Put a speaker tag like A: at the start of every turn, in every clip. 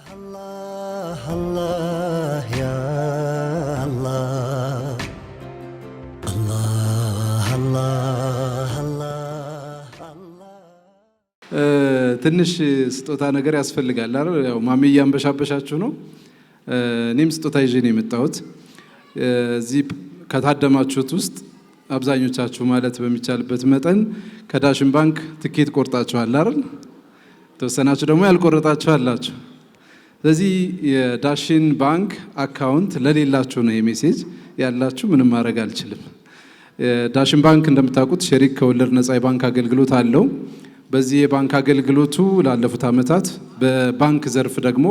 A: الله الله يا الله الله الله الله
B: ትንሽ ስጦታ ነገር ያስፈልጋል አይደል? ያው ማሚያ አንበሻበሻችሁ ነው። እኔም ስጦታ ይዤ ነው የመጣሁት። እዚህ ከታደማችሁት ውስጥ አብዛኞቻችሁ ማለት በሚቻልበት መጠን ከዳሽን ባንክ ትኬት ቆርጣችኋል አይደል? ተወሰናችሁ ደግሞ ያልቆረጣችሁ አላችሁ። ስለዚህ የዳሽን ባንክ አካውንት ለሌላችሁ ነው የሜሴጅ ያላችሁ ምንም ማድረግ አልችልም። ዳሽን ባንክ እንደምታውቁት ሸሪክ ከወለድ ነፃ የባንክ አገልግሎት አለው። በዚህ የባንክ አገልግሎቱ ላለፉት ዓመታት በባንክ ዘርፍ ደግሞ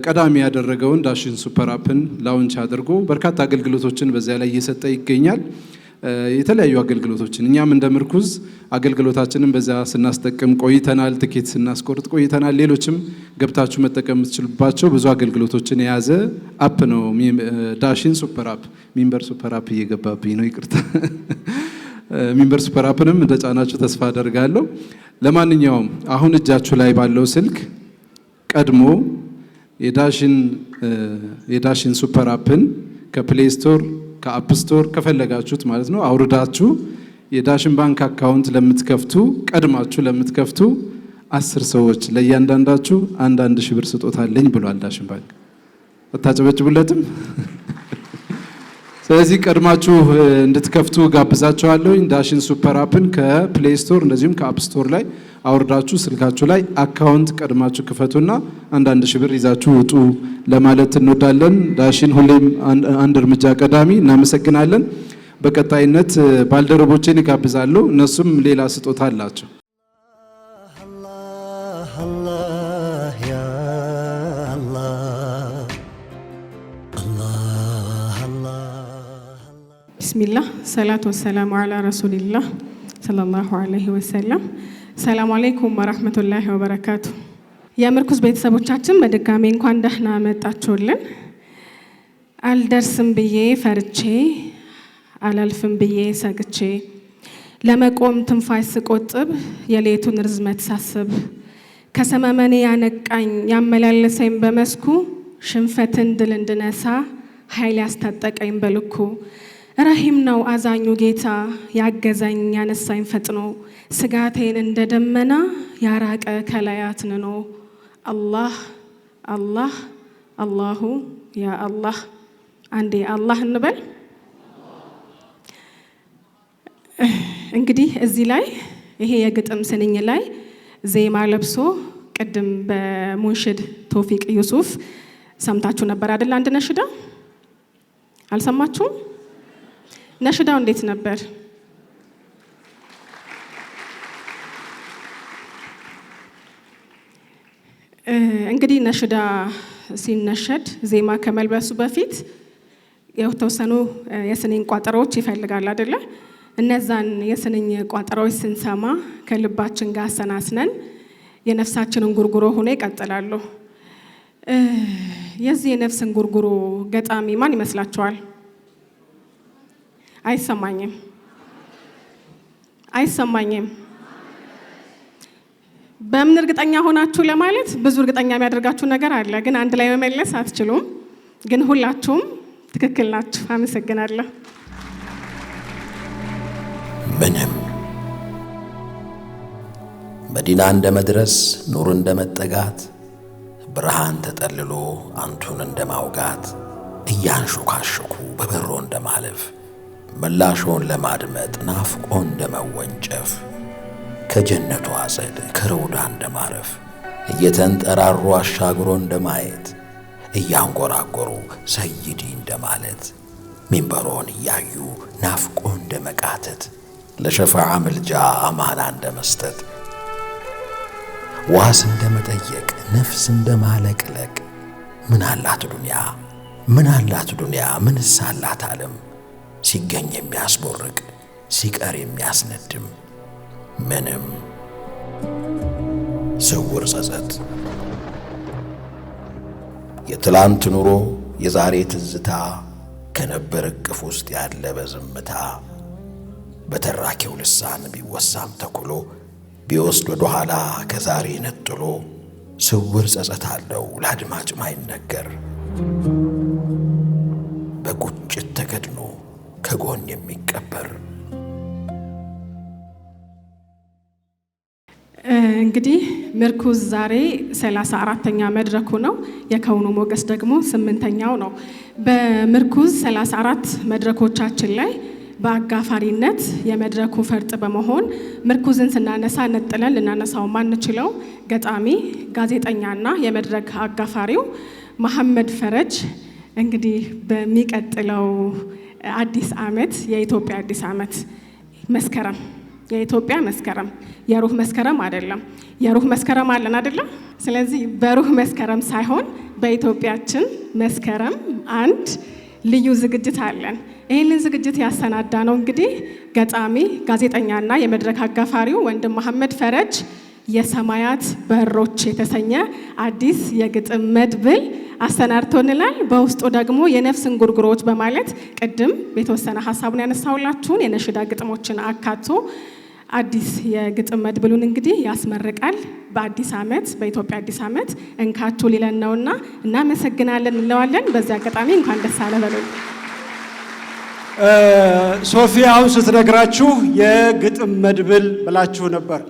B: ቀዳሚ ያደረገውን ዳሽን ሱፐር አፕን ላውንች አድርጎ በርካታ አገልግሎቶችን በዚያ ላይ እየሰጠ ይገኛል። የተለያዩ አገልግሎቶችን እኛም እንደ ምርኩዝ አገልግሎታችንን በዛ ስናስጠቅም ቆይተናል። ትኬት ስናስቆርጥ ቆይተናል። ሌሎችም ገብታችሁ መጠቀም የምትችሉባቸው ብዙ አገልግሎቶችን የያዘ አፕ ነው ዳሽን ሱፐር አፕ። ሚንበር ሱፐር አፕ እየገባብኝ ነው፣ ይቅርታ። ሚንበር ሱፐር አፕንም እንደጫናችሁ ተስፋ አደርጋለሁ። ለማንኛውም አሁን እጃችሁ ላይ ባለው ስልክ ቀድሞ የዳሽን ሱፐር አፕን ከፕሌይ ስቶር ከአፕ ስቶር ከፈለጋችሁት ማለት ነው አውርዳችሁ የዳሽን ባንክ አካውንት ለምትከፍቱ ቀድማችሁ ለምትከፍቱ 10 ሰዎች ለእያንዳንዳችሁ 1,000 ብር ስጦታ አለኝ ብሏል ዳሽን ባንክ። አታጨበጭቡለትም? ስለዚህ ቀድማችሁ እንድትከፍቱ ጋብዛችኋለሁ። ዳሽን ሱፐር አፕን ከፕሌይ ስቶር እንደዚሁም ከአፕ ስቶር ላይ አውርዳችሁ ስልካችሁ ላይ አካውንት ቀድማችሁ ክፈቱና 1,000 ብር ይዛችሁ ውጡ ለማለት እንወዳለን። ዳሽን ሁሌም አንድ እርምጃ ቀዳሚ። እናመሰግናለን። በቀጣይነት ባልደረቦቼን ይጋብዛለሁ። እነሱም ሌላ ስጦታ አላቸው።
C: ቢስሚላህ ሰላቱ ወሰላሙ አላ ረሱሊላህ ሰለላሁ ዐለይሂ ወሰለም። ሰላም አለይኩም ወራህመቱላሂ ወበረካቱ። የምርኩዝ ቤተሰቦቻችን በድጋሚ እንኳን ደህና መጣችሁልን። አልደርስም ብዬ ፈርቼ አላልፍም ብዬ ሰግቼ ለመቆም ትንፋሽ ስቆጥብ የሌቱን ርዝመት ሳስብ ከሰመመኔ ያነቃኝ ያመላለሰኝ በመስኩ ሽንፈትን ድል እንድነሳ ኃይል ያስታጠቀኝ በልኩ ረሂም ነው አዛኙ ጌታ ያገዛኝ ያነሳኝ ፈጥኖ ስጋቴን እንደ ደመና ያራቀ ከላያት ንኖ አላህ አላህ አላሁ ያ አላህ። አንዴ አላህ እንበል። እንግዲህ እዚህ ላይ ይሄ የግጥም ስንኝ ላይ ዜማ ለብሶ ቅድም በሙንሽድ ቶፊቅ ዩሱፍ ሰምታችሁ ነበር አይደል? አንድ ነሽዳ አልሰማችሁም? ነሽዳው እንዴት ነበር? እንግዲህ ነሽዳ ሲነሸድ ዜማ ከመልበሱ በፊት የተወሰኑ የስንኝ ቋጠሮች ይፈልጋል አይደለ? እነዛን የስንኝ ቋጠሮች ስንሰማ ከልባችን ጋር አሰናስነን የነፍሳችንን ጉርጉሮ ሆኖ ይቀጥላሉ። የዚህ የነፍስን ጉርጉሮ ገጣሚ ማን ይመስላችኋል? አይሰማኝም። በምን እርግጠኛ ሆናችሁ ለማለት ብዙ እርግጠኛ የሚያደርጋችሁ ነገር አለ፣ ግን አንድ ላይ መመለስ አትችሉም። ግን ሁላችሁም ትክክል ናችሁ። አመሰግናለሁ።
A: ምንም መዲና እንደ መድረስ ኑር እንደ መጠጋት ብርሃን ተጠልሎ አንቱን እንደ ማውጋት እያንሾካሾኩ በበሮ እንደ ማለፍ መላሾን ለማድመጥ ናፍቆ እንደ መወንጨፍ ከጀነቱ አጸድ ከረውዳ እንደ ማረፍ እየተንጠራሩ አሻግሮ እንደ ማየት እያንጎራጎሩ ሰይዲ እንደ ማለት ሚንበሮን እያዩ ናፍቆ እንደ መቃተት ለሸፋዓ ምልጃ አማና እንደ መስጠት ዋስ እንደ መጠየቅ ነፍስ እንደ ማለቅለቅ ምን አላት ዱንያ ምንስ አላት ዓለም ሲገኝ የሚያስቦርቅ ሲቀር የሚያስነድም ምንም ስውር ጸጸት የትላንት ኑሮ የዛሬ ትዝታ ከነበር እቅፍ ውስጥ ያለ በዝምታ በተራኪው ልሳን ቢወሳም ተኩሎ ቢወስድ ወደ ኋላ ከዛሬ ነጥሎ ስውር ጸጸት አለው ለአድማጭ ማይነገር፣ በቁጭት ተከድኖ ከጎን የሚቀበር።
C: እንግዲህ ምርኩዝ ዛሬ 34ኛ መድረኩ ነው። የከውኑ ሞገስ ደግሞ 8ኛው ነው። በምርኩዝ 34 መድረኮቻችን ላይ በአጋፋሪነት የመድረኩ ፈርጥ በመሆን ምርኩዝን ስናነሳ ነጥለን ልናነሳው ማንችለው ገጣሚ ጋዜጠኛና የመድረክ አጋፋሪው መሐመድ ፈረጅ እንግዲህ በሚቀጥለው አዲስ ዓመት የኢትዮጵያ አዲስ ዓመት መስከረም የኢትዮጵያ መስከረም የሩህ መስከረም አይደለም። የሩህ መስከረም አለን አይደለም። ስለዚህ በሩህ መስከረም ሳይሆን በኢትዮጵያችን መስከረም አንድ ልዩ ዝግጅት አለን። ይህንን ዝግጅት ያሰናዳ ነው እንግዲህ ገጣሚ ጋዜጠኛና የመድረክ አጋፋሪው ወንድም መሐመድ ፈረጅ የሰማያት በሮች የተሰኘ አዲስ የግጥም መድብል አሰናድቶንላል። በውስጡ ደግሞ የነፍስ እንጉርጉሮች በማለት ቅድም የተወሰነ ሀሳቡን ያነሳውላችሁን የነሽዳ ግጥሞችን አካቶ አዲስ የግጥም መድብሉን እንግዲህ ያስመርቃል። በአዲስ ዓመት በኢትዮጵያ አዲስ ዓመት እንካችሁ ሊለን ነውና እናመሰግናለን እንለዋለን። በዚህ አጋጣሚ እንኳን ደስ አለ በሉ።
D: ሶፊያ አሁን ስትነግራችሁ የግጥም መድብል ብላችሁ ነበር።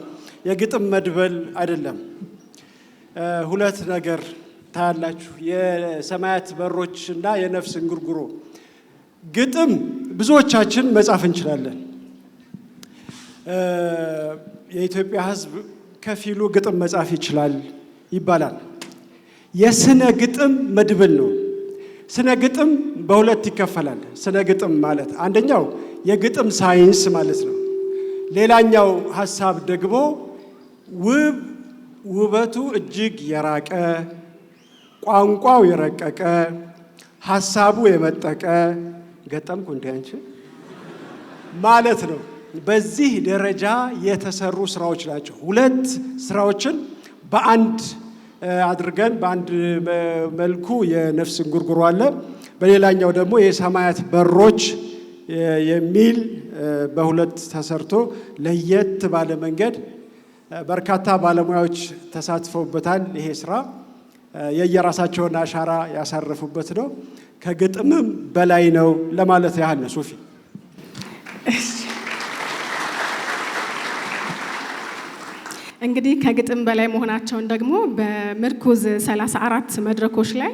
D: የግጥም መድብል አይደለም። ሁለት ነገር ታያላችሁ፣ የሰማያት በሮች እና የነፍስ እንጉርጉሮ። ግጥም ብዙዎቻችን መጻፍ እንችላለን። የኢትዮጵያ ሕዝብ ከፊሉ ግጥም መጻፍ ይችላል ይባላል። የስነ ግጥም መድብል ነው። ስነ ግጥም በሁለት ይከፈላል። ስነ ግጥም ማለት አንደኛው የግጥም ሳይንስ ማለት ነው። ሌላኛው ሀሳብ ደግሞ ውበቱ እጅግ የራቀ ቋንቋው የረቀቀ ሀሳቡ የመጠቀ ገጠምኩ እንደ አንቺ ማለት ነው። በዚህ ደረጃ የተሰሩ ስራዎች ናቸው። ሁለት ስራዎችን በአንድ አድርገን በአንድ መልኩ የነፍስ እንጉርጉሮ አለ፣ በሌላኛው ደግሞ የሰማያት በሮች የሚል በሁለት ተሰርቶ ለየት ባለ መንገድ በርካታ ባለሙያዎች ተሳትፈውበታል። ይሄ ስራ የየራሳቸውን አሻራ ያሳረፉበት ነው። ከግጥምም በላይ ነው ለማለት ያህል ነው። ሶፊ
C: እንግዲህ ከግጥም በላይ መሆናቸውን ደግሞ በምርኩዝ 34 መድረኮች ላይ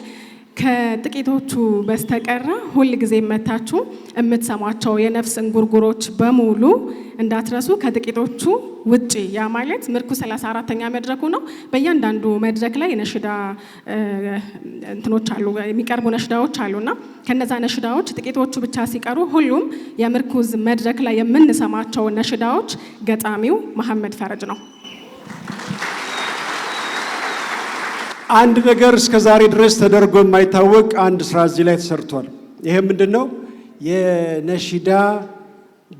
C: ከጥቂቶቹ በስተቀረ ሁል ጊዜ መታችሁ የምትሰሟቸው የነፍስ እንጉርጉሮች በሙሉ እንዳትረሱ። ከጥቂቶቹ ውጪ ያ ማለት ምርኩዝ 34ኛ መድረኩ ነው። በእያንዳንዱ መድረክ ላይ ነሽዳ እንትኖች አሉ፣ የሚቀርቡ ነሽዳዎች አሉና ከነዛ ነሽዳዎች ጥቂቶቹ ብቻ ሲቀሩ ሁሉም የምርኩዝ መድረክ ላይ የምንሰማቸው ነሽዳዎች ገጣሚው መሐመድ ፈረጅ ነው።
D: አንድ ነገር እስከ ዛሬ ድረስ ተደርጎ የማይታወቅ አንድ ስራ እዚህ ላይ ተሰርቷል። ይሄ ምንድነው? የነሽዳ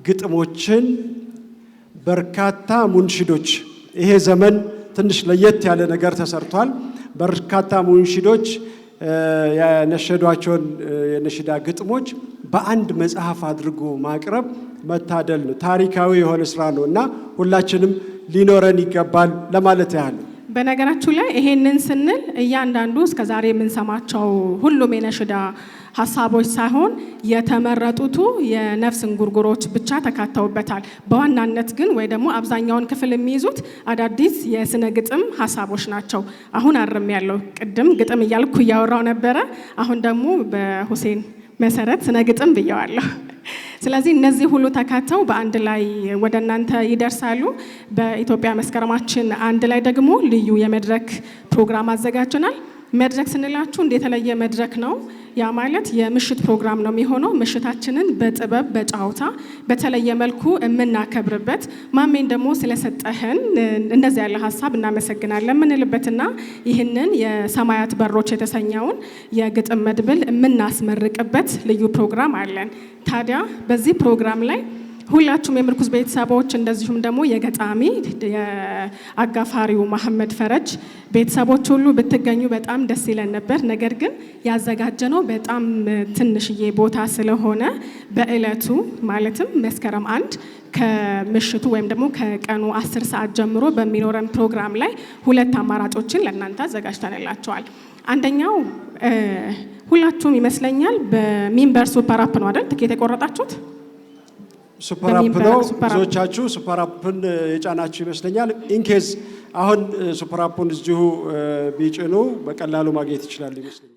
D: ግጥሞችን በርካታ ሙንሽዶች፣ ይሄ ዘመን ትንሽ ለየት ያለ ነገር ተሰርቷል። በርካታ ሙንሽዶች የነሸዷቸውን የነሽዳ ግጥሞች በአንድ መጽሐፍ አድርጎ ማቅረብ መታደል ነው። ታሪካዊ የሆነ ስራ ነው እና ሁላችንም ሊኖረን ይገባል ለማለት ያህል ነው።
C: በነገራችሁ ላይ ይሄንን ስንል እያንዳንዱ እስከዛሬ የምንሰማቸው ሁሉም የነሽዳ ሀሳቦች ሳይሆን የተመረጡቱ የነፍስ እንጉርጉሮች ብቻ ተካተውበታል። በዋናነት ግን ወይ ደግሞ አብዛኛውን ክፍል የሚይዙት አዳዲስ የስነ ግጥም ሀሳቦች ናቸው። አሁን አርም ያለው ቅድም ግጥም እያልኩ እያወራው ነበረ። አሁን ደግሞ በሁሴን መሰረት ስነ ግጥም ብየዋለሁ። ስለዚህ እነዚህ ሁሉ ተካተው በአንድ ላይ ወደ እናንተ ይደርሳሉ። በኢትዮጵያ መስከረማችን አንድ ላይ ደግሞ ልዩ የመድረክ ፕሮግራም አዘጋጅተናል። መድረክ ስንላችሁ እንደ የተለየ መድረክ ነው። ያ ማለት የምሽት ፕሮግራም ነው የሚሆነው። ምሽታችንን በጥበብ በጫውታ በተለየ መልኩ የምናከብርበት ማሜን ደግሞ ስለሰጠህን እንደዚህ ያለ ሀሳብ እናመሰግናለን የምንልበትና ይህንን የሰማያት በሮች የተሰኘውን የግጥም መድብል የምናስመርቅበት ልዩ ፕሮግራም አለን። ታዲያ በዚህ ፕሮግራም ላይ ሁላችሁም የምርኩዝ ቤተሰቦች እንደዚሁም ደግሞ የገጣሚ የአጋፋሪው መሐመድ ፈረጅ ቤተሰቦች ሁሉ ብትገኙ በጣም ደስ ይለን ነበር። ነገር ግን ያዘጋጀነው በጣም ትንሽዬ ቦታ ስለሆነ በእለቱ ማለትም መስከረም 1 ከምሽቱ ወይም ደግሞ ከቀኑ 10 ሰዓት ጀምሮ በሚኖረን ፕሮግራም ላይ 2 አማራጮችን ለእናንተ አዘጋጅተንላቸዋል። አንደኛው ሁላችሁም ይመስለኛል በሚንበር ሱፐር አፕ ነው አይደል ትኬት የቆረጣችሁት?
D: ሱፐር አፕ ነው። ብዙዎቻችሁ ሱፐር አፕን የጫናችሁ ይመስለኛል። ኢንኬዝ አሁን ሱፐር አፑን እዚሁ ቢጭኑ በቀላሉ ማግኘት ይችላል ይመስለኛል።